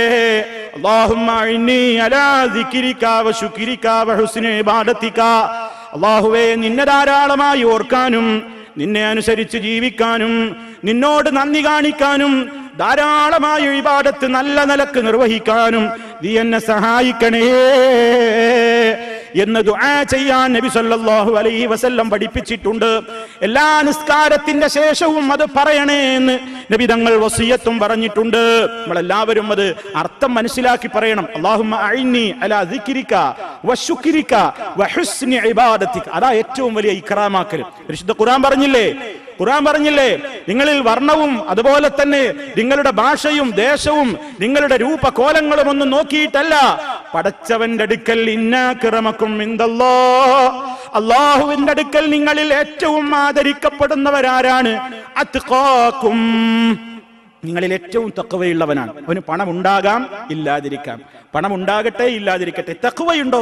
അല്ലാഹുമ്മ ഇന്നീ അലാ ദിക്രിക വ ശുക്രിക വ ഹുസ്നി ഇബാദതിക, അല്ലാഹുവേ നിന്നെ ധാരാളമായി ഓർക്കാനും നിന്നെ അനുസരിച്ച് ജീവിക്കാനും നിന്നോട് നന്ദി കാണിക്കാനും ധാരാളമായ ഇബാദത്ത് നല്ല നിലക്ക് നിർവഹിക്കാനും നീ എന്നെ സഹായിക്കണേ എന്ന് ദുആ ചെയ്യാൻ നബി സല്ലല്ലാഹു അലൈഹി വസല്ലം പഠിപ്പിച്ചിട്ടുണ്ട്. എല്ലാ നിസ്കാരത്തിന്റെ ശേഷവും അത് പറയണേ എന്ന് നബി തങ്ങൾ വസിയത്തും പറഞ്ഞിട്ടുണ്ട്. നമ്മളെല്ലാവരും അത് അർത്ഥം മനസ്സിലാക്കി പറയണം. അല്ലാഹുമ്മ അഇന്നി അലാ ദിക്രിക വശുക്രിക വഹുസ്നി ഇബാദതിക. അതാ ഏറ്റവും വലിയ ഇക്റാമാക്കൽ. പരിശുദ്ധ ഖുർആൻ പറഞ്ഞില്ലേ നിങ്ങളിൽ വർണ്ണവും അതുപോലെ തന്നെ നിങ്ങളുടെ ഭാഷയും ദേശവും നിങ്ങളുടെ രൂപകോലങ്ങളും ഒന്നും നോക്കിയിട്ടല്ല, പടച്ചവന്റെ അടുക്കൽ ഇന്നാക്രമക്കും ഇൻദല്ലാഹ്, അല്ലാഹുവിന്റെ അടുക്കൽ നിങ്ങളിൽ ഏറ്റവും ആദരിക്കപ്പെടുന്നവരാരാണ്? അത്ഖാക്കും, നിങ്ങളിൽ ഏറ്റവും തഖ്വയുള്ളവനാണ്. അവന് പണം ഉണ്ടാകാം ഇല്ലാതിരിക്കാം, പണം ഉണ്ടാകട്ടെ ഇല്ലാതിരിക്കട്ടെ, തഖ്വയുണ്ടോ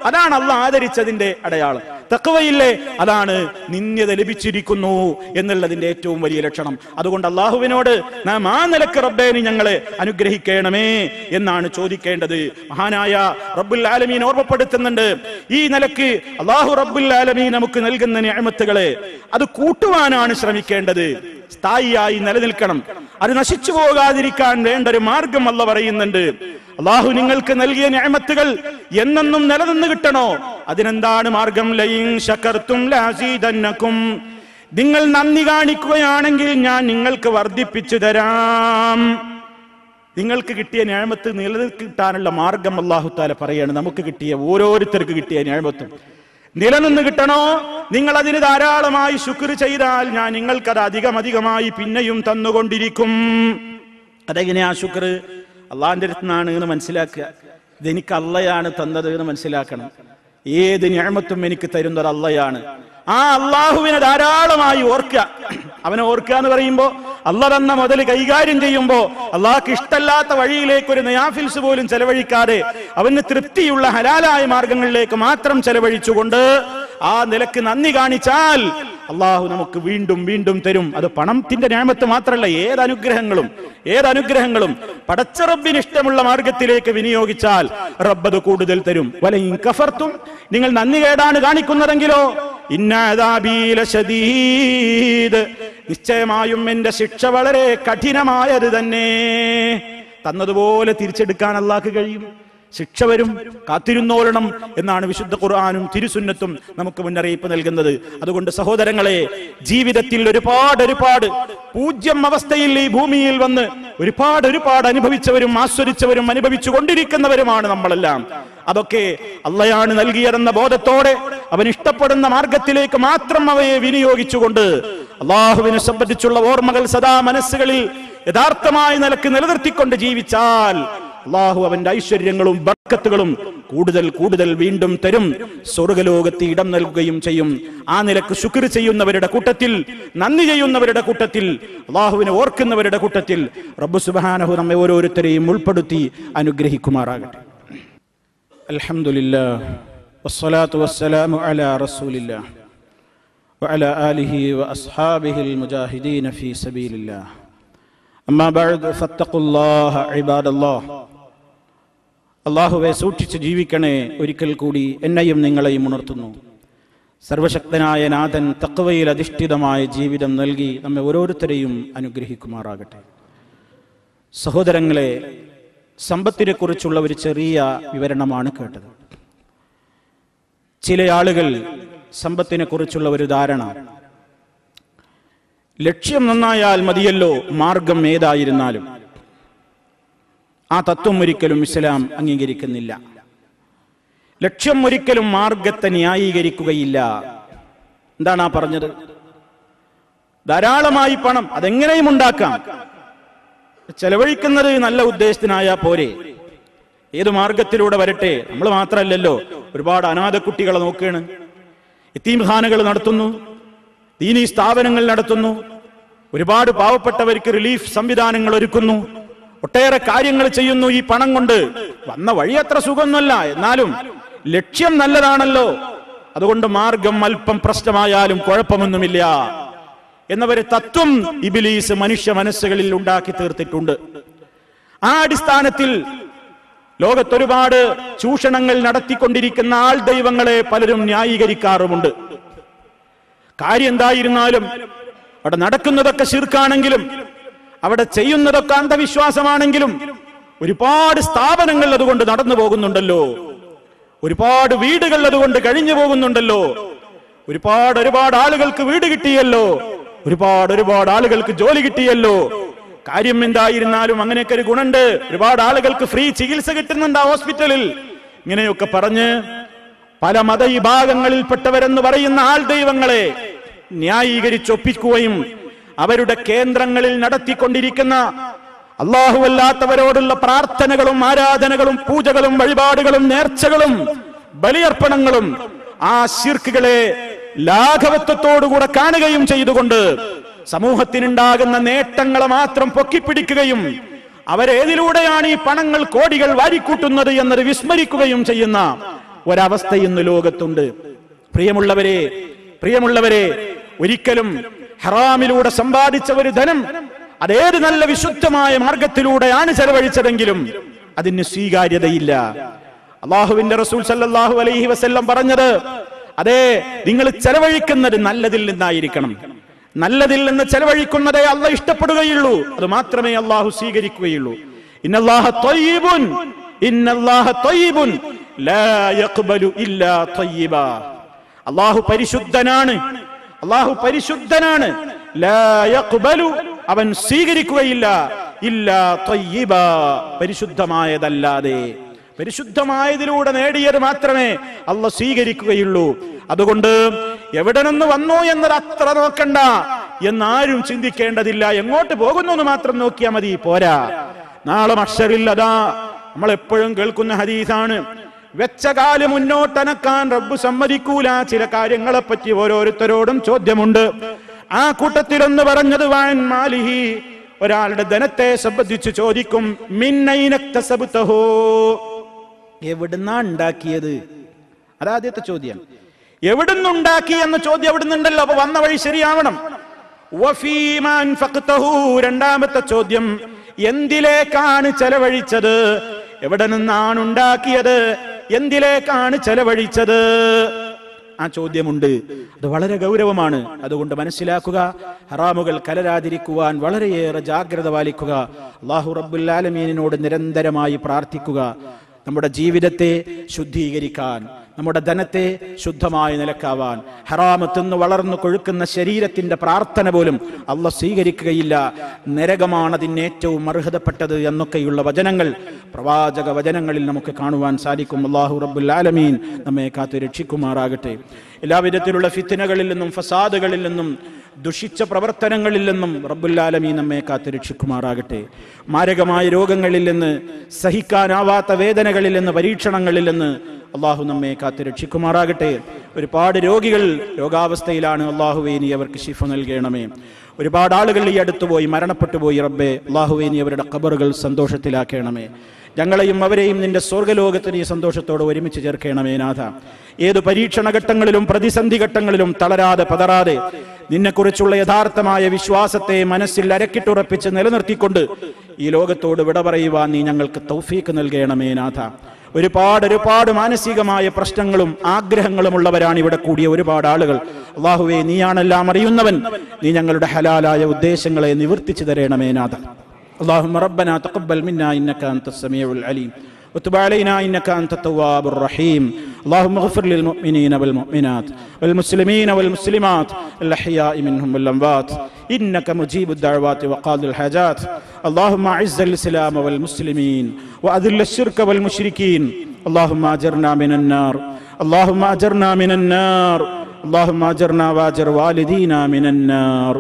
അതാണ് അള്ളാഹ് ആദരിച്ചതിന്റെ അടയാളം. തഖ്വയില്ലേ അതാണ് നിന്ദ്യത ലഭിച്ചിരിക്കുന്നു എന്നുള്ളതിന്റെ ഏറ്റവും വലിയ ലക്ഷണം. അതുകൊണ്ട് അള്ളാഹുവിനോട് നാം ആ നിലക്ക് റബ്ബേ നീ ഞങ്ങളെ അനുഗ്രഹിക്കണമേ എന്നാണ് ചോദിക്കേണ്ടത്. മഹാനായ റബ്ബുൽ ആലമീൻ ഓർമ്മപ്പെടുത്തുന്നുണ്ട്, ഈ നിലക്ക് അള്ളാഹു റബ്ബുൽ ആലമീൻ നമുക്ക് നൽകുന്ന നിഅമത്തുകളെ അത് കൂട്ടുവാനാണ് ശ്രമിക്കേണ്ടത്. സ്ഥായിയായി നിലനിൽക്കണം, അത് നശിച്ചു പോകാതിരിക്കാൻ വേണ്ട ഒരു മാർഗം അല്ലാഹു പറയുന്നുണ്ട്. അള്ളാഹു നിങ്ങൾക്ക് നൽകിയ നിഅമത്തുകൾ എന്നെന്നും നിലനിന്ന് കിട്ടണോ? അതിനെന്താണ് മാർഗം? ലയിൻ ശകർതും ലഅസീദന്നകും, നിങ്ങൾ നന്ദി കാണിക്കുകയാണെങ്കിൽ ഞാൻ നിങ്ങൾക്ക് വർദ്ധിപ്പിച്ചു തരാം. നിങ്ങൾക്ക് കിട്ടിയ നിഅമത്ത് നിലനിൽക്കാനുള്ള മാർഗം അല്ലാഹു തആല പറയാണ്. നമുക്ക് കിട്ടിയ ഓരോരുത്തർക്ക് കിട്ടിയ നിഅമത്തും നിലനിന്ന് കിട്ടണോ? നിങ്ങൾ അതിന് ധാരാളമായി ശുക്ർ ചെയ്താൽ ഞാൻ നിങ്ങൾക്കത് അധികമായി പിന്നെയും തന്നുകൊണ്ടിരിക്കും. അതെങ്ങനെയാ ശുക്ർ? അള്ളാഹിന്റെ അടുത്ത് നിന്നാണ് എന്ന് മനസ്സിലാക്കുക. ഇതെനിക്ക് അള്ളയാണ് തന്നത് എന്ന് മനസ്സിലാക്കണം. ഏത് നിഅമത്തും എനിക്ക് തരുന്നത് അള്ളയാണ്. ആ അള്ളാഹുവിനെ ധാരാളമായി ഓർക്കുക. അവനെ ഓർക്കുക എന്ന് പറയുമ്പോ അള്ളാഹ് തന്ന മുതൽ കൈകാര്യം ചെയ്യുമ്പോ അള്ളാഹ്ക്ക് ഇഷ്ടല്ലാത്ത വഴിയിലേക്ക് ഒരു നയാഫിൽസ് പോലും ചെലവഴിക്കാതെ അവന് തൃപ്തിയുള്ള ഹലാലായ മാർഗങ്ങളിലേക്ക് മാത്രം ചെലവഴിച്ചുകൊണ്ട് ആ നിലക്ക് നന്ദി കാണിച്ചാൽ അള്ളാഹു നമുക്ക് വീണ്ടും വീണ്ടും തരും. അത് പണത്തിന്റെ നിഅമത്ത് മാത്രമല്ല, ഏതനുഗ്രഹങ്ങളും പടച്ച റബ്ബിന് ഇഷ്ടമുള്ള മാർഗത്തിലേക്ക് വിനിയോഗിച്ചാൽ റബ്ബ് അത് കൂടുതൽ തരും. വലയിൻ കഫർത്തും, നിങ്ങൾ നന്ദി കേടാണ് കാണിക്കുന്നതെങ്കിലോ ഇന്ന അദാബീ ലശദീദ്, നിശ്ചയമായും എന്റെ ശിക്ഷ വളരെ കഠിനമായത് തന്നെ. തന്നതുപോലെ തിരിച്ചെടുക്കാൻ അല്ലാഹ്ക്ക് കഴിയും. ശിക്ഷ വരും, കാത്തിരുന്നോളണം എന്നാണ് വിശുദ്ധ ഖുർആനും തിരുസുന്നത്തും നമുക്ക് മുന്നറിയിപ്പ് നൽകുന്നത്. അതുകൊണ്ട് സഹോദരങ്ങളെ, ജീവിതത്തിൽ ഒരുപാട് പൂജ്യം അവസ്ഥയിൽ ഈ ഭൂമിയിൽ വന്ന് ഒരുപാട് അനുഭവിച്ചവരും ആസ്വദിച്ചവരും അനുഭവിച്ചു കൊണ്ടിരിക്കുന്നവരുമാണ് നമ്മളെല്ലാം. അതൊക്കെ അള്ളയാണ് നൽകിയതെന്ന ബോധത്തോടെ അവൻ ഇഷ്ടപ്പെടുന്ന മാർഗത്തിലേക്ക് മാത്രം അവയെ വിനിയോഗിച്ചുകൊണ്ട് അള്ളാഹുവിനെ സംബന്ധിച്ചുള്ള ഓർമ്മകൾ സദാ മനസ്സുകളിൽ യഥാർത്ഥമായ നിലക്ക് നിലനിർത്തിക്കൊണ്ട് ജീവിച്ചാൽ അള്ളാഹു അവന്റെ ഐശ്വര്യങ്ങളും ബർക്കത്തുകളും കൂടുതൽ വീണ്ടും തരും. സ്വർഗ്ഗലോകത്ത് ഇടം നൽകുകയും ചെയ്യും. ആ നിലക്ക് ശുക്ർ ചെയ്യുന്നവരുടെ കൂട്ടത്തിൽ, നന്ദി ചെയ്യുന്നവരുടെ കൂട്ടത്തിൽ, അള്ളാഹുവിനെ ഓർക്കുന്നവരുടെ കൂട്ടത്തിൽ റബ്ബ് സുബ്ഹാനഹു നമ്മെ ഓരോരുത്തരെയും ഉൾപ്പെടുത്തി അനുഗ്രഹിക്കുമാറാകട്ടെ. അൽഹംദുലില്ലാഹ് വസ്സലാത്തു വസ്സലാമു അലാ റസൂലില്ലാഹ് വഅലാ ആലിഹി വഅസ്ഹാബിഹിൽ മുജാഹിദീന ഫീ സബീലില്ലാഹ്. അമ്മാ ബഅദ് ഫത്തഖുല്ലാഹ ഇബാദല്ലാഹ്. അല്ലാഹുവേ സൂക്ഷിച്ച് ജീവിക്കണേ. ഒരിക്കൽ കൂടി എന്നെയും നിങ്ങളെയും ഉണർത്തുന്നു. സർവശക്തനായ നാഥൻ തഖ്വയിൽ അധിഷ്ഠിതമായ ജീവിതം നൽകി നമ്മെ ഓരോരുത്തരെയും അനുഗ്രഹിക്കുമാറാകട്ടെ. സഹോദരങ്ങളെ, സമ്പത്തിനെ കുറിച്ചുള്ള ഒരു ചെറിയ വിവരണമാണ് കേട്ടത്. ചില ആളുകൾ സമ്പത്തിനെ കുറിച്ചുള്ള ഒരു ധാരണ, ലക്ഷ്യം നന്നായാൽ മതിയല്ലോ മാർഗം ഏതായിരുന്നാലും. ആ തത്വം ഒരിക്കലും ഇസ്ലാം അംഗീകരിക്കുന്നില്ല. ലക്ഷ്യം ഒരിക്കലും മാർഗത്തെ ന്യായീകരിക്കുകയില്ല. എന്താണ് ആ പറഞ്ഞത്? ധാരാളമായി പണം അതെങ്ങനെയും ഉണ്ടാക്കാം, ചെലവഴിക്കുന്നത് നല്ല ഉദ്ദേശത്തിനായാ പോരെ. ഏത് മാർഗത്തിലൂടെ വരട്ടെ. നമ്മൾ മാത്രമല്ലല്ലോ, ഒരുപാട് അനാഥ കുട്ടികളെ നോക്കുകയാണ്, യതീംഖാനകൾ നടത്തുന്നു, ദീനീ സ്ഥാപനങ്ങൾ നടത്തുന്നു, ഒരുപാട് പാവപ്പെട്ടവർക്ക് റിലീഫ് സംവിധാനങ്ങൾ ഒരുക്കുന്നു, ഒട്ടേറെ കാര്യങ്ങൾ ചെയ്യുന്നു. ഈ പണം കൊണ്ട് വന്ന വഴി അത്ര സുഖമൊന്നുമല്ല, എന്നാലും ലക്ഷ്യം നല്ലതാണല്ലോ. അതുകൊണ്ട് മാർഗം അല്പം പ്രശ്നമായാലും കുഴപ്പമൊന്നുമില്ല എന്നൊരു തത്വം ഇബ്ലീസ് മനുഷ്യ മനസ്സുകളിൽ ഉണ്ടാക്കി തീർത്തിട്ടുണ്ട്. ആ അടിസ്ഥാനത്തിൽ ലോകത്തൊരുപാട് ചൂഷണങ്ങൾ നടത്തിക്കൊണ്ടിരിക്കുന്ന ആൾ ദൈവങ്ങളെ പലരും ന്യായീകരിക്കാറുമുണ്ട്. കാര്യം എന്തായിരുന്നാലും അവിടെ നടക്കുന്നതൊക്കെ ശിർക്കാണെങ്കിലും അവിടെ ചെയ്യുന്നതൊക്കെ അന്ധവിശ്വാസമാണെങ്കിലും ഒരുപാട് സ്ഥാപനങ്ങൾ അതുകൊണ്ട് നടന്നു പോകുന്നുണ്ടല്ലോ, ഒരുപാട് വീടുകൾ അതുകൊണ്ട് കഴിഞ്ഞു പോകുന്നുണ്ടല്ലോ, ഒരുപാട് ആളുകൾക്ക് വീട് കിട്ടിയല്ലോ, ഒരുപാട് ആളുകൾക്ക് ജോലി കിട്ടിയല്ലോ. കാര്യം എന്തായിരുന്നാലും അങ്ങനെയൊക്കെ ഒരു ഗുണുണ്ട്. ഒരുപാട് ആളുകൾക്ക് ഫ്രീ ചികിത്സ കിട്ടുന്നുണ്ട് ആ ഹോസ്പിറ്റലിൽ. ഇങ്ങനെയൊക്കെ പറഞ്ഞ് പല മതവിഭാഗങ്ങളിൽപ്പെട്ടവരെന്ന് പറയുന്ന ആൾ ദൈവങ്ങളെ ന്യായീകരിച്ചൊപ്പിക്കുകയും അവരുടെ കേന്ദ്രങ്ങളിൽ നടത്തിക്കൊണ്ടിരിക്കുന്ന അല്ലാഹുവല്ലാത്തവരോടുള്ള പ്രാർത്ഥനകളും ആരാധനകളും പൂജകളും വഴിപാടുകളും നേർച്ചകളും ബലിയർപ്പണങ്ങളും ആ ശിർക്കുകളെ ലാഘവത്വത്തോടുകൂടെ കാണുകയും ചെയ്തുകൊണ്ട് സമൂഹത്തിനുണ്ടാകുന്ന നേട്ടങ്ങളെ മാത്രം പൊക്കിപ്പിടിക്കുകയും അവരേതിലൂടെയാണ് ഈ പണങ്ങൾ കോടികൾ വാരിക്കൂട്ടുന്നത് എന്നത് വിസ്മരിക്കുകയും ചെയ്യുന്ന ഒരവസ്ഥ ഇന്ന് ലോകത്തുണ്ട്. പ്രിയമുള്ളവരെ, ഒരിക്കലും ഹറാമിലൂടെ സമ്പാദിച്ച ഒരു ധനം അതേത് നല്ല വിശുദ്ധമായ മാർഗത്തിലൂടെയാണ് ചെലവഴിച്ചതെങ്കിലും അതിന് സ്വീകാര്യതയില്ല. അള്ളാഹുവിന്റെ റസൂൽ സല്ലല്ലാഹു അലൈഹി വസല്ലം പറഞ്ഞത്, അതെ, നിങ്ങൾ ചെലവഴിക്കുന്നത് നല്ലതിൽ നിന്നായിരിക്കണം. നല്ലതിൽ നിന്ന് ചെലവഴിക്കുന്നതേ അള്ളാഹ് ഇഷ്ടപ്പെടുകയുള്ളൂ, അത് മാത്രമേ അള്ളാഹു സ്വീകരിക്കുകയുള്ളൂ. ഇന്നല്ലാഹ ത്വയ്യിബുൻ ലാ യഖ്ബലു ഇല്ലാ ത്വയ്യിബാ. അള്ളാഹു പരിശുദ്ധനാണ്. ലാ യഖ്ബലു, അവൻ സ്വീകരിക്കുകയില്ല ഇല്ലാ ത്വയ്യിബാ, പരിശുദ്ധമായതല്ലാതെ. പരിശുദ്ധമായതിലൂടെ നേടിയത് മാത്രമേ അള്ളാഹ് സ്വീകരിക്കുകയുള്ളൂ. അതുകൊണ്ട് എവിടെ നിന്ന് വന്നു എന്നത് അത്ര നോക്കണ്ട എന്നാരും ചിന്തിക്കേണ്ടതില്ല. എങ്ങോട്ട് പോകുന്നു എന്ന് മാത്രം നോക്കിയാൽ മതി, പോരാ. നാളെ മഹ്ശറിൽ അതാ നമ്മൾ എപ്പോഴും കേൾക്കുന്ന ഹദീസാണ്, വെച്ച കാല് മുന്നോട്ടനക്കാൻ റബ്ബ് സമ്മതിക്കൂല. ചില കാര്യങ്ങളെ പറ്റി ഓരോരുത്തരോടും ചോദ്യമുണ്ട്. ആ കൂട്ടത്തിലൊന്ന് പറഞ്ഞത് വാൻ മാലിഹി, ഒരാളുടെ ധനത്തെ സംബന്ധിച്ച് ചോദിക്കും. മിന്നൈനക്തസബ്തഹു, എവിടുന്നാ ഉണ്ടാക്കിയത്? അതാദ്യത്തെ ചോദ്യം. എവിടുന്നുണ്ടാക്കി എന്ന ചോദ്യം എവിടുന്നുണ്ടല്ലോ, അപ്പൊ വന്ന വഴി ശരിയാവണം. വഫീമാ അൻഫഖ്തഹു, രണ്ടാമത്തെ ചോദ്യം, എന്തിലേക്കാണ് ചെലവഴിച്ചത്? എവിടെ നിന്നാണ് ഉണ്ടാക്കിയത്? എന്തിലേക്കാണ് ചെലവഴിച്ചത്? ആ ചോദ്യമുണ്ട്. അത് വളരെ ഗൗരവമാണ്. അതുകൊണ്ട് മനസ്സിലാക്കുക, ഹറാമുകൾ കലരാതിരിക്കുവാൻ വളരെയേറെ ജാഗ്രത പാലിക്കുക. അല്ലാഹു റബ്ബുൽ ആലമീനിനോട് നിരന്തരമായി പ്രാർത്ഥിക്കുക. നമ്മുടെ ജീവിതത്തെ ശുദ്ധീകരിക്കാൻ, നമ്മുടെ ധനത്തെ ശുദ്ധമായി നിലക്കാവാൻ. ഹറാമ് തിന്ന് വളർന്നു കൊഴുക്കുന്ന ശരീരത്തിന്റെ പ്രാർത്ഥന പോലും അള്ളാഹ് സ്വീകരിക്കുകയില്ല. നരകമാണതിന് ഏറ്റവും അർഹതപ്പെട്ടത് എന്നൊക്കെയുള്ള വചനങ്ങൾ പ്രവാചക വചനങ്ങളിൽ നമുക്ക് കാണുവാൻ സാധിക്കും. അല്ലാഹു റബ്ബുൽ ആലമീൻ നമ്മെ കാത്തു രക്ഷിക്കുമാറാകട്ടെ. എല്ലാവിധത്തിലുള്ള ഫിത്നകളിൽ നിന്നും ഫസാദുകളിൽ നിന്നും ദുഷിച്ച പ്രവർത്തനങ്ങളിൽ നിന്നും റബ്ബുൽ ആലമീൻ നമ്മെ കാത്തു രക്ഷിക്കുമാറാകട്ടെ. മാരകമായ രോഗങ്ങളിൽ നിന്ന്, സഹിക്കാനാവാത്ത വേദനകളിൽ നിന്ന്, പരീക്ഷണങ്ങളിൽ നിന്ന് അള്ളാഹു നമ്മെ കാത്തു രക്ഷിക്കുമാറാകട്ടെ. ഒരുപാട് രോഗികൾ രോഗാവസ്ഥയിലാണ്. അള്ളാഹുവേ, നീ അവർക്ക് ശിഫ നൽകണമേ. ഒരുപാട് ആളുകൾ ഈ അടുത്തുപോയി മരണപ്പെട്ടു പോയി. റബ്ബേ, അള്ളാഹുവേ, നീ അവരുടെ ഖബറുകൾ സന്തോഷത്തിലാക്കണമേ. ഞങ്ങളെയും അവരെയും നിന്റെ സ്വർഗ്ഗലോകത്ത് നീ സന്തോഷത്തോടെ ഒരുമിച്ച് ചേർക്കണമേ നാഥ. ഏതു പരീക്ഷണ ഘട്ടങ്ങളിലും പ്രതിസന്ധി ഘട്ടങ്ങളിലും തളരാതെ പതറാതെ നിന്നെക്കുറിച്ചുള്ള യഥാർത്ഥമായ വിശ്വാസത്തെ മനസ്സിൽ അരക്കിട്ടുറപ്പിച്ച് നിലനിർത്തിക്കൊണ്ട് ഈ ലോകത്തോട് വിട പറയുവാൻ നീ ഞങ്ങൾക്ക് തൗഫീക്ക് നൽകണമേ നാഥ. ഒരുപാട് മാനസികമായ പ്രശ്നങ്ങളും ആഗ്രഹങ്ങളും ഉള്ളവരാണ് ഇവിടെ കൂടിയ ഒരുപാട് ആളുകൾ. അല്ലാഹുവേ, നീയാണെല്ലാം അറിയുന്നവൻ. നീ ഞങ്ങളുടെ ഹലാലായ ഉദ്ദേശങ്ങളെ നിവർത്തിച്ചു തരണമേ നാഥ. اللهم ربنا تقبل منا إنك أنت السميع العليم وتب علينا إنك أنت التواب الرحيم. اللهم اغفر للمؤمنين والمؤمنات والمسلمين والمسلمات الأحياء منهم والأموات إنك مجيب الدعوات وقاضي الحاجات. اللهم أعز الإسلام والمسلمين وأذل الشرك والمشركين. اللهم أجرنا من النار، اللهم أجرنا من النار، اللهم أجرنا وأجر والدينا من النار.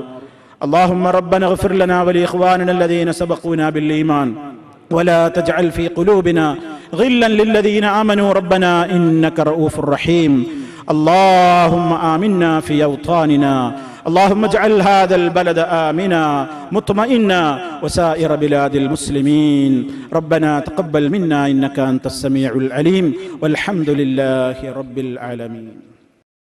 اللهم ربنا اغفر لنا ولإخواننا الذين سبقونا بالإيمان ولا تجعل في قلوبنا غلا للذين آمنوا ربنا إنك رؤوف رحيم. اللهم آمنا في أوطاننا، اللهم اجعل هذا البلد آمنا مطمئنا وسائر بلاد المسلمين. ربنا تقبل منا إنك أنت السميع العليم والحمد لله رب العالمين.